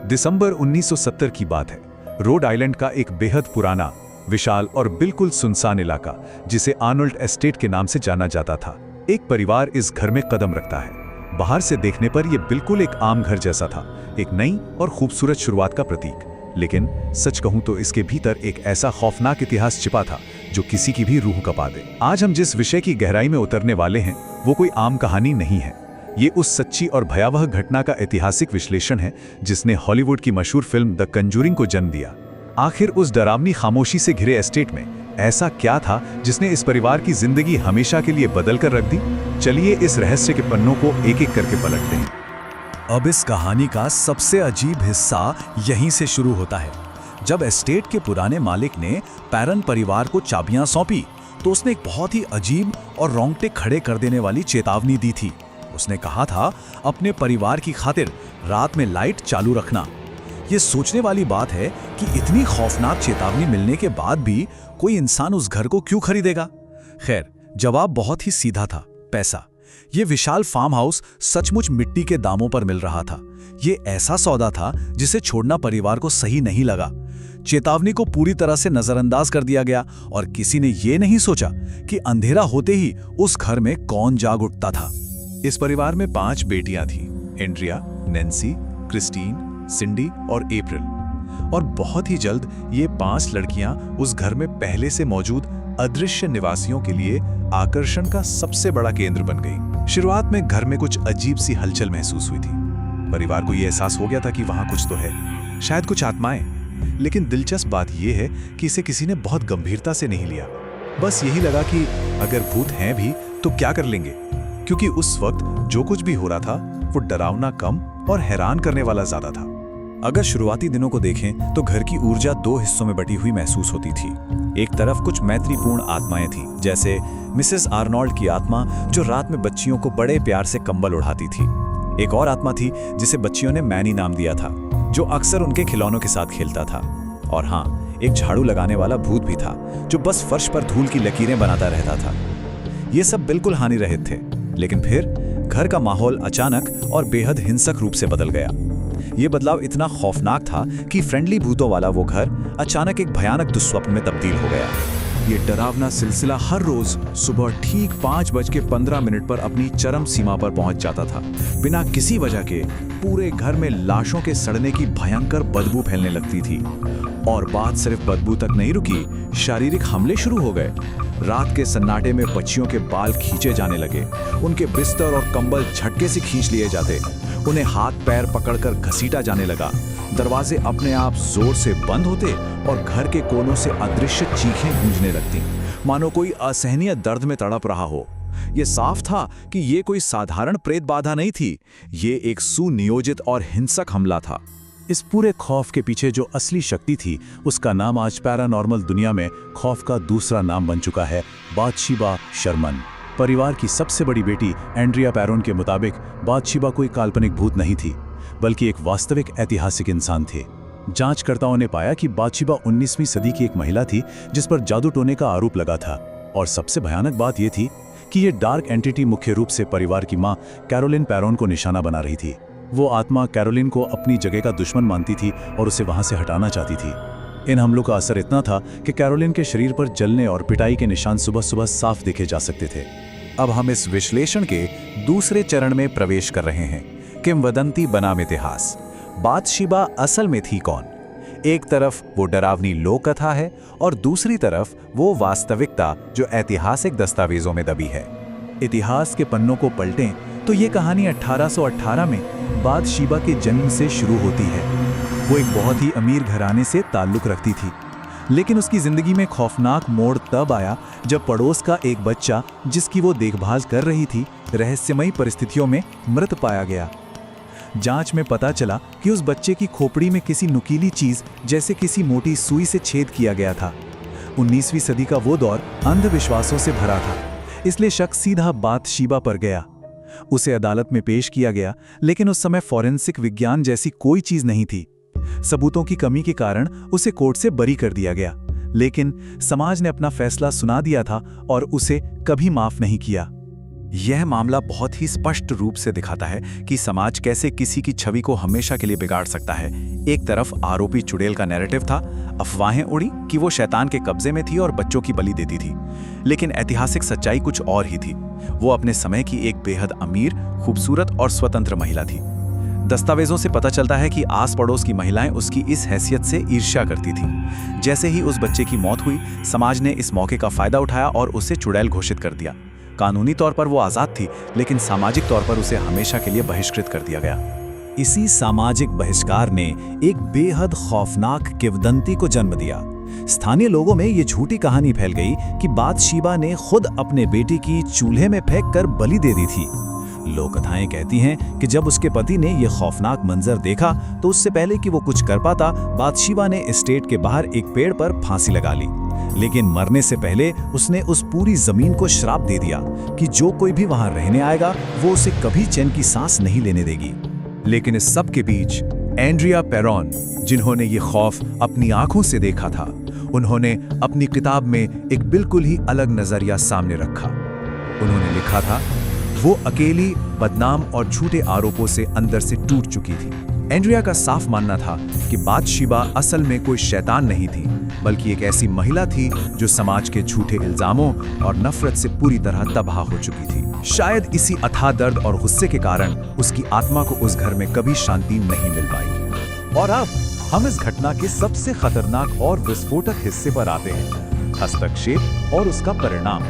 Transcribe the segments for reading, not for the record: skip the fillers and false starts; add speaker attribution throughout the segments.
Speaker 1: दिसंबर 1970 की बात है। रोड आइलैंड का एक बेहद पुराना, विशाल और बिल्कुल सुनसान इलाका, जिसे आर्नोल्ड एस्टेट के नाम से जाना जाता था। एक परिवार इस घर में कदम रखता है। बाहर से देखने पर यह बिल्कुल एक आम घर जैसा था, एक नई और खूबसूरत शुरुआत का प्रतीक। लेकिन सच कहूं तो इसके भीतर एक ऐसा खौफनाक इतिहास छिपा था जो किसी की भी रूह कपा दे। आज हम जिस विषय की गहराई में उतरने वाले हैं वो कोई आम कहानी नहीं है। ये उस सच्ची और भयावह घटना का ऐतिहासिक विश्लेषण है जिसने हॉलीवुड की मशहूर फिल्म द कंजूरिंग को जन्म दिया। आखिर उस डरावनी खामोशी से घिरे एस्टेट में ऐसा क्या था जिसने इस परिवार की जिंदगी हमेशा के लिए बदल कर रख दी? चलिए इस रहस्य के पन्नों को एक एक करके पलटते हैं।
Speaker 2: अब इस कहानी का सबसे अजीब हिस्सा यहीं से शुरू होता है। जब एस्टेट के पुराने मालिक ने पैरन परिवार को चाबियां सौंपी तो उसने एक बहुत ही अजीब और रोंगटे खड़े कर देने वाली चेतावनी दी थी। उसने कहा था, अपने परिवार की खातिर रात में लाइट चालू रखना। ये सोचने वाली बात है कि इतनी खौफनाक चेतावनी मिलने के बाद भी कोई इंसान उस घर को क्यों खरीदेगा? खैर, जवाब बहुत ही सीधा था, पैसा। ये विशाल फार्म हाउस सचमुच मिट्टी के दामों पर मिल रहा था। ये ऐसा सौदा था जिसे छोड़ना परिवार को सही नहीं लगा। चेतावनी को पूरी तरह से नजरअंदाज कर दिया गया और किसी ने ये नहीं सोचा कि अंधेरा होते ही उस घर में कौन जाग उठता था।
Speaker 1: इस परिवार में 5 बेटियां थीं, एंड्रिया, नैन्सी, क्रिस्टीन, सिंडी और अप्रैल। और बहुत ही जल्द ये 5 लड़कियां उस घर में पहले से मौजूद अदृश्य निवासियों के लिए आकर्षण का सबसे बड़ा केंद्र बन गई। शुरुआत में घर में कुछ अजीब सी हलचल महसूस हुई थी। परिवार को यह एहसास हो गया था कि वहां कुछ तो है, शायद कुछ आत्माएं। लेकिन दिलचस्प बात यह है कि इसे किसी ने बहुत गंभीरता से नहीं लिया। बस यही लगा कि अगर भूत हैं भी तो क्या कर लेंगे, क्योंकि उस वक्त जो कुछ भी हो रहा था वो डरावना कम और हैरान करने वाला ज्यादा था।
Speaker 2: अगर शुरुआती दिनों को देखें तो घर की ऊर्जा 2 हिस्सों में बटी हुई महसूस होती थी। एक तरफ कुछ मैत्रीपूर्ण आत्माएं थीं, जैसे मिसेस आर्नोल्ड की आत्मा जो रात में बच्चियों को बड़े प्यार से कंबल उड़ाती थी। एक और आत्मा थी जिसे बच्चियों ने मैनी नाम दिया था, जो अक्सर उनके खिलौनों के साथ खेलता था। और हाँ, एक झाड़ू लगाने वाला भूत भी था जो बस फर्श पर धूल की लकीरें बनाता रहता था। ये सब बिल्कुल हानिरहित थे, लेकिन फिर घर का माहौल अचानक और बेहद हिंसक रूप से बदल गया। ये बदलाव इतना खौफनाक था कि फ्रेंडली भूतों वाला वो घर अचानक एक भयानक दुस्वप्न में तब्दील हो गया।
Speaker 1: ये डरावना सिलसिला हर रोज सुबह ठीक 5:15 पर अपनी चरम सीमा पर पहुंच जाता था। बिना किसी वजह के पूरे घर में लाशों के सड़ने की भयंकर बदबू फैलने लगती थी। और बात सिर्फ बदबू तक नहीं रुकी, शारीरिक हमले शुरू हो गए। रात के सन्नाटे में बच्चियों के बाल खींचे जाने लगे, उनके बिस्तर और कंबल झटके से खींच लिए जाते, उन्हें हाथ पैर पकड़कर घसीटा जाने लगा। दरवाजे अपने आप जोर से बंद होते और घर के कोनों से अदृश्य चीखें गूंजने लगती, मानो कोई असहनीय दर्द में तड़प रहा हो। यह साफ था कि यह कोई साधारण प्रेत बाधा नहीं थी, ये एक सुनियोजित और हिंसक हमला था। इस पूरे खौफ के पीछे जो असली शक्ति थी, उसका नाम आज पैरानॉर्मल दुनिया में खौफ का दूसरा नाम बन चुका है, बाथशेबा शर्मन। परिवार की सबसे बड़ी बेटी एंड्रिया पैरोन के मुताबिक बाथशेबा कोई काल्पनिक भूत नहीं थी, बल्कि एक वास्तविक ऐतिहासिक इंसान थे। जांचकर्ताओं ने पाया कि बाथशेबा 19वीं सदी की एक महिला थी जिस पर जादू टोने का आरोप लगा था। और सबसे भयानक बात यह थी कि यह डार्क एंटिटी मुख्य रूप से परिवार की मां कैरोलिन पैरोन को निशाना बना रही थी। वो आत्मा कैरोलिन को अपनी जगह का दुश्मन मानती थी और उसे वहां से हटाना चाहती थी। इन हमलों का असर इतना था कि कैरोलिन के शरीर पर जलने और पिटाई के निशान सुबह सुबह साफ देखे जा सकते थे। अब हम इस विश्लेषण के दूसरे चरण में प्रवेश कर रहे हैं, किंवदंती बनाम इतिहास। बाथशेबा असल में थी कौन? एक तरफ वो डरावनी लोक कथा है और दूसरी तरफ वो वास्तविकता जो ऐतिहासिक दस्तावेजों में दबी है। इतिहास के पन्नों को पलटें तो ये कहानी 1818 में बाथशेबा के जन्म से शुरू होती है। वो एक बहुत ही अमीर घराने से ताल्लुक रखती थी, लेकिन उसकी जिंदगी में खौफनाक मोड़ तब आया जब पड़ोस का एक बच्चा जिसकी वो देखभाल कर रही थी रहस्यमयी परिस्थितियों में मृत पाया गया। जांच में पता चला कि उस बच्चे की खोपड़ी में किसी नुकीली चीज जैसे किसी मोटी सुई से छेद किया गया था। 19वीं सदी का वो दौर अंधविश्वासों से भरा था, इसलिए शक सीधा बाथशेबा पर गया। उसे अदालत में पेश किया गया, लेकिन उस समय फॉरेंसिक विज्ञान जैसी कोई चीज नहीं थी। सबूतों की कमी के कारण उसे कोर्ट से बरी कर दिया गया, लेकिन समाज ने अपना फैसला सुना दिया था और उसे कभी माफ नहीं किया। यह मामला बहुत ही स्पष्ट रूप से दिखाता है कि समाज कैसे किसी की छवि को हमेशा के लिए बिगाड़ सकता है। एक तरफ आरोपी चुड़ैल का नैरेटिव था, अफवाहें उड़ी कि वो शैतान के कब्जे में थी और बच्चों की बलि देती थी, लेकिन ऐतिहासिक सच्चाई कुछ और ही थी। वो अपने समय की एक बेहद अमीर, खूबसूरत और स्वतंत्र महिला थी। दस्तावेजों से पता चलता है कि आस पड़ोस की महिलाएं उसकी इस हैसियत से ईर्ष्या करती थीं। जैसे ही उस बच्चे की मौत हुई, समाज ने इस मौके का फायदा उठाया और उसे चुड़ैल घोषित कर दिया। कानूनी तौर पर वो आज़ाद थी, लेकिन सामाजिक तौर पर उसे हमेशा के लिए बहिष्कृत कर दिया गया।
Speaker 2: इसी सामाजिक बहिष्कार ने एक बेहद खौफनाक किंवदंती को जन्म दिया। स्थानीय लोगों में ये झूठी कहानी फैल गई कि बाथशेबा ने खुद अपने बेटी की चूल्हे में फेंक कर बलि दे दी थी। लोक कथाएं कहती हैं कि जब उसके पति ने यह खौफनाक मंजर देखा तो उससे पहले कि वो कुछ कर पाता, बाथशेबा ने एस्टेट के बाहर एक पेड़ पर फांसी लगा ली। लेकिन मरने से पहले उसने उस पूरी जमीन को श्राप दे दिया कि जो कोई भी वहां रहने आएगा वो उसे कभी चैन की सांस नहीं लेने देगी।
Speaker 1: लेकिन इस सब के बीच एंड्रिया पेरॉन, जिन्होंने ये खौफ अपनी आंखों से देखा था, उन्होंने अपनी किताब में एक बिल्कुल ही अलग नजरिया सामने रखा। उन्होंने लिखा था, वो अकेली, बदनाम और झूठे आरोपों से अंदर से टूट चुकी थी। एंड्रिया का साफ मानना था कि बाथशेबा असल में कोई शैतान नहीं थी, बल्कि एक ऐसी महिला थी जो समाज के झूठे इल्जामों और नफरत से पूरी तरह तबाह हो चुकी थी। शायद इसी अथाह दर्द और गुस्से के कारण उसकी आत्मा को उस घर में कभी शांति नहीं मिल पाई।
Speaker 2: और अब हम इस घटना के सबसे खतरनाक और विस्फोटक हिस्से पर आते हैं, हस्तक्षेप और उसका परिणाम।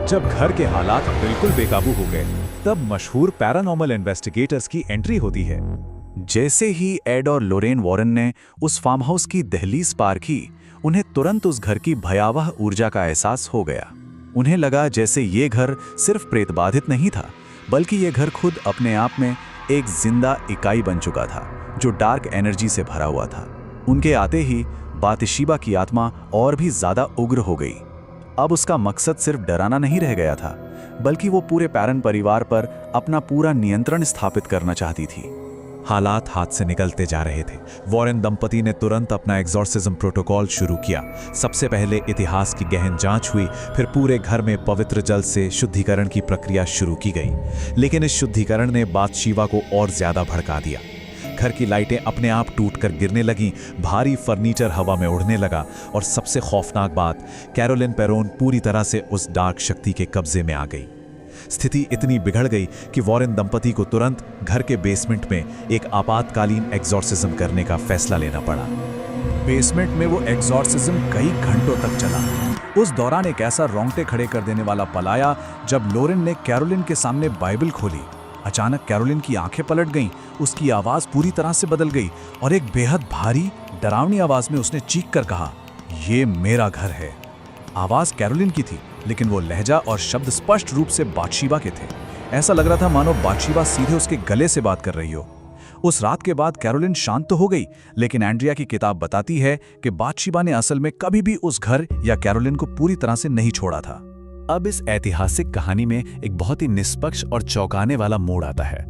Speaker 2: जब घर के हालात बिल्कुल बेकाबू हो गए, तब मशहूर पैरानॉर्मल इन्वेस्टिगेटर्स की एंट्री होती है।
Speaker 1: जैसे ही एड और लोरेन वॉरेन ने उस फार्म हाउस की दहलीज पार की, उन्हें तुरंत उस घर की भयावह ऊर्जा का एहसास हो गया। उन्हें लगा जैसे ये घर सिर्फ प्रेतबाधित नहीं था, बल्कि ये घर खुद अपने आप में एक जिंदा इकाई बन चुका था, जो डार्क एनर्जी से भरा हुआ था। उनके आते ही बाथशेबा की आत्मा और भी ज्यादा उग्र हो गई। अब उसका मकसद सिर्फ डराना नहीं रह गया था, बल्कि वो पूरे पैरन परिवार पर अपना पूरा नियंत्रण स्थापित करना चाहती थी।
Speaker 2: हालात हाथ से निकलते जा रहे थे। वॉरेन दंपति ने तुरंत अपना एग्जॉर्सिज्म प्रोटोकॉल शुरू किया। सबसे पहले इतिहास की गहन जांच हुई, फिर पूरे घर में पवित्र जल से शुद्धिकरण की प्रक्रिया शुरू की गई। लेकिन इस शुद्धिकरण ने बाथशेबा को और ज्यादा भड़का दिया। घर की लाइटें अपने आप टूटकर गिरने लगीं, भारी फर्नीचर हवा में उड़ने लगा, और सबसे खौफनाक बात, कैरोलिन पेरोन पूरी तरह से उस डार्क शक्ति के कब्जे में आ गई। स्थिति इतनी बिगड़ गई कि वॉरेन दंपति को तुरंत घर के बेसमेंट में एक आपातकालीन एग्जॉर्सिज्म करने का फैसला लेना पड़ा।
Speaker 1: बेसमेंट में वो एग्जॉर्सिज्म कई घंटों तक चला।
Speaker 2: उस दौरान एक ऐसा रोंगटे खड़े कर देने वाला पल आया जब लोरेन ने कैरोलिन के सामने बाइबल खोली। अचानक कैरोलिन की आंखें पलट गईं, उसकी आवाज पूरी तरह से बदल गई और एक बेहद भारी, डरावनी आवाज में उसने चीख कर कहा, "ये मेरा घर है।" आवाज कैरोलिन की थी, लेकिन वो लहजा और शब्द स्पष्ट रूप से बाथशेबा के थे। ऐसा लग रहा था मानो बाथशेबा सीधे उसके गले से बात कर रही हो। उस रात के बाद कैरोलिन शांत तो हो गई, लेकिन एंड्रिया की किताब बताती है कि बाथशेबा ने असल में कभी भी उस घर या कैरोलिन को पूरी तरह से नहीं छोड़ा था। अब इस ऐतिहासिक कहानी में एक बहुत ही निष्पक्ष और चौंकाने वाला मोड़ आता है।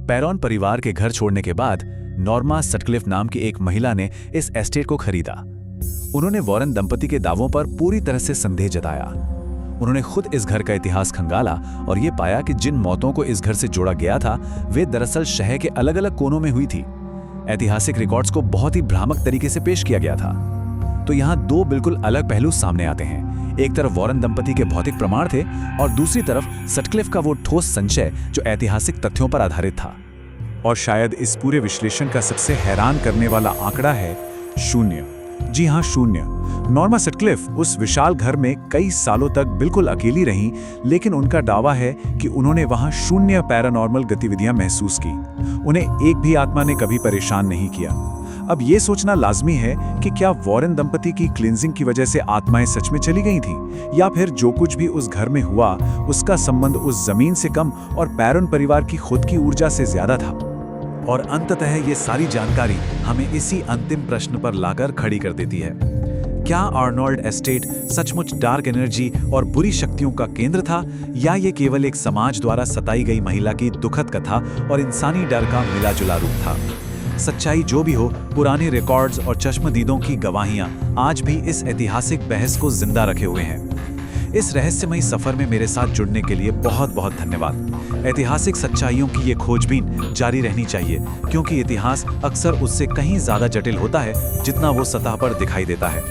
Speaker 2: पेरॉन परिवार के घर छोड़ने के बाद नॉर्मा सटक्लिफ नाम की एक महिला ने इस एस्टेट को खरीदा। उन्होंने वॉरेन दंपति के दावों पर पूरी तरह से संदेह जताया। उन्होंने खुद इस घर का इतिहास खंगाला और ये पाया कि जिन मौतों को इस घर से जोड़ा गया था, वे दरअसल शहर के अलग अलग कोनों में हुई थी। ऐतिहासिक रिकॉर्ड्स को बहुत ही भ्रामक तरीके से पेश किया गया था। तो यहाँ दो बिल्कुल अलग पहलू सामने आते हैं। एक तरफ वॉरेन दंपति के भौतिक प्रमाण थे और दूसरी तरफ सटक्लिफ का वो ठोस संशय जो ऐतिहासिक तथ्यों पर आधारित था। और शायद इस पूरे विश्लेषण का सबसे हैरान करने वाला आंकड़ा है 0। जी हाँ, 0। नॉर्मा सटक्लिफ उस विशाल घर में कई सालों तक बिल्कुल अकेली रहीं, लेकिन उनका दावा है कि उन्होंने वहां 0 पैरानॉर्मल गतिविधियां महसूस की। उन्हें एक भी आत्मा ने कभी परेशान नहीं किया। अब ये सोचना लाजमी है कि क्या वॉरेन दंपति की क्लींजिंग की वजह से आत्माएं सच में चली गई थीं, या फिर जो कुछ भी उस घर में हुआ उसका संबंध उस जमीन से कम और पेरॉन परिवार की खुद की ऊर्जा से ज्यादा था। और अंततः ये सारी जानकारी हमें इसी अंतिम प्रश्न पर लाकर खड़ी कर देती है, क्या आर्नोल्ड एस्टेट सचमुच डार्क एनर्जी और बुरी शक्तियों का केंद्र था, या ये केवल एक समाज द्वारा सताई गई महिला की दुखद कथा और इंसानी डर का मिला-जुला रूप था? सच्चाई जो भी हो, पुराने रिकॉर्ड्स और चश्मदीदों की गवाहियां आज भी इस ऐतिहासिक बहस को जिंदा रखे हुए हैं।
Speaker 1: इस रहस्यमयी सफर में मेरे साथ जुड़ने के लिए बहुत बहुत धन्यवाद। ऐतिहासिक सच्चाइयों की ये खोजबीन जारी रहनी चाहिए, क्योंकि इतिहास अक्सर उससे कहीं ज्यादा जटिल होता है जितना वो सतह पर दिखाई देता है।